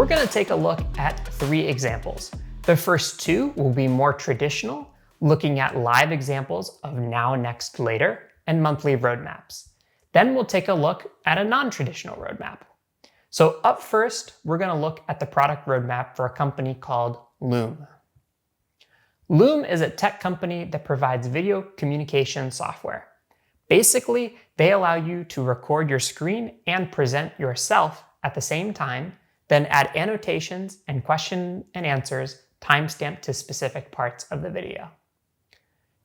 we're going to take a look at 3 examples. The first 2 will be more traditional, looking at live examples of now, next, later, and monthly roadmaps. Then we'll take a look at a non-traditional roadmap. So up first, we're going to look at the product roadmap for a company called Loom. Loom is a tech company that provides video communication software. Basically, they allow you to record your screen and present yourself at the same time, then add annotations and question and answers timestamped to specific parts of the video.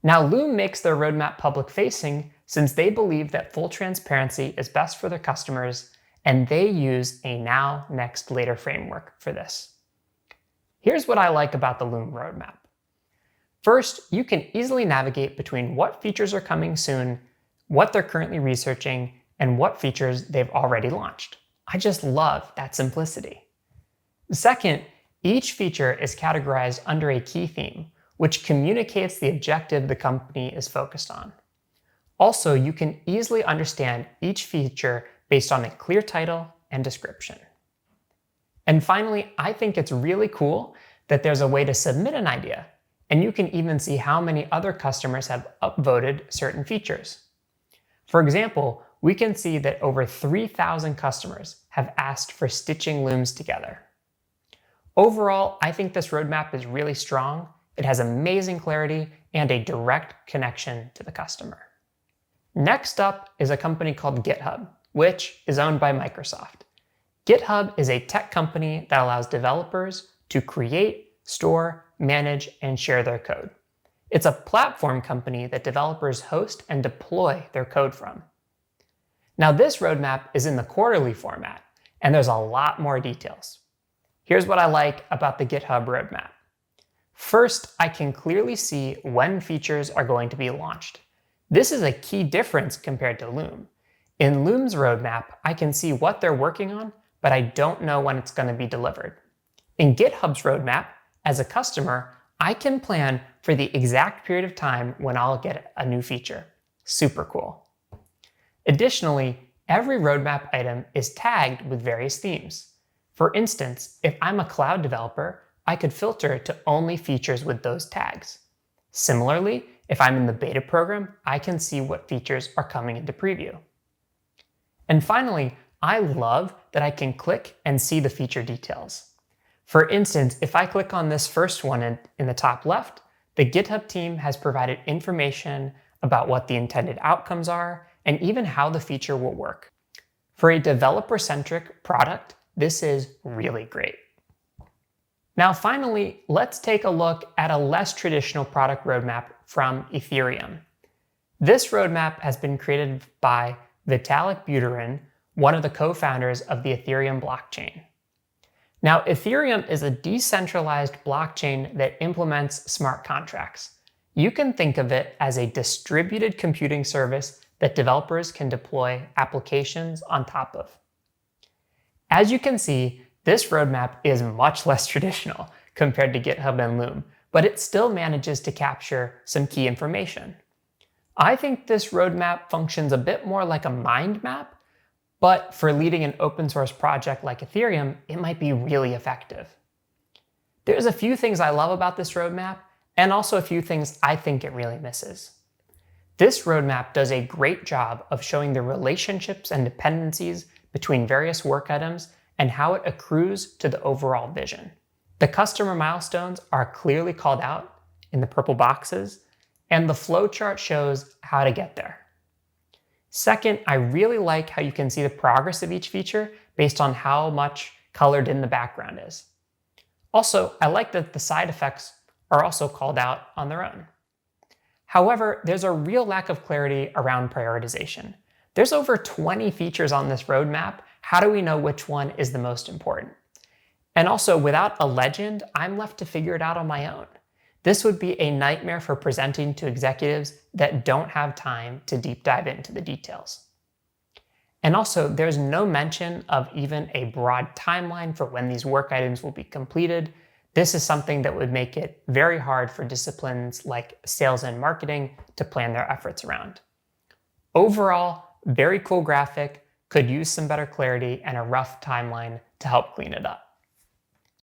Now, Loom makes their roadmap public-facing since they believe that full transparency is best for their customers, and they use a now, next, later framework for this. Here's what I like about the Loom roadmap. First, you can easily navigate between what features are coming soon, what they're currently researching, and what features they've already launched. I just love that simplicity. Second, each feature is categorized under a key theme, which communicates the objective the company is focused on. Also, you can easily understand each feature based on a clear title and description. And finally, I think it's really cool that there's a way to submit an idea, and you can even see how many other customers have upvoted certain features. For example, we can see that over 3,000 customers have asked for stitching looms together. Overall, I think this roadmap is really strong. It has amazing clarity and a direct connection to the customer. Next up is a company called GitHub, which is owned by Microsoft. GitHub is a tech company that allows developers to create, store, manage, and share their code. It's a platform company that developers host and deploy their code from. Now, this roadmap is in the quarterly format, and there's a lot more details. Here's what I like about the GitHub roadmap. First, I can clearly see when features are going to be launched. This is a key difference compared to Loom. In Loom's roadmap, I can see what they're working on, but I don't know when it's going to be delivered. In GitHub's roadmap, as a customer, I can plan for the exact period of time when I'll get a new feature. Super cool. Additionally, every roadmap item is tagged with various themes. For instance, if I'm a cloud developer, I could filter to only features with those tags. Similarly, if I'm in the beta program, I can see what features are coming into preview. And finally, I love that I can click and see the feature details. For instance, if I click on this first one in the top left, the GitHub team has provided information about what the intended outcomes are and even how the feature will work. For a developer-centric product, this is really great. Now finally, let's take a look at a less traditional product roadmap from Ethereum. This roadmap has been created by Vitalik Buterin, one of the co-founders of the Ethereum blockchain. Now, Ethereum is a decentralized blockchain that implements smart contracts. You can think of it as a distributed computing service that developers can deploy applications on top of. As you can see, this roadmap is much less traditional compared to GitHub and Loom, but it still manages to capture some key information. I think this roadmap functions a bit more like a mind map, but for leading an open source project like Ethereum, it might be really effective. There's a few things I love about this roadmap, and also a few things I think it really misses. This roadmap does a great job of showing the relationships and dependencies between various work items and how it accrues to the overall vision. The customer milestones are clearly called out in the purple boxes, and the flowchart shows how to get there. Second, I really like how you can see the progress of each feature based on how much colored in the background is. Also, I like that the side effects are also called out on their own. However, there's a real lack of clarity around prioritization. There's over 20 features on this roadmap. How do we know which one is the most important? And also, without a legend, I'm left to figure it out on my own. This would be a nightmare for presenting to executives that don't have time to deep dive into the details. And also, there's no mention of even a broad timeline for when these work items will be completed. This is something that would make it very hard for disciplines like sales and marketing to plan their efforts around. Overall, very cool graphic, could use some better clarity and a rough timeline to help clean it up.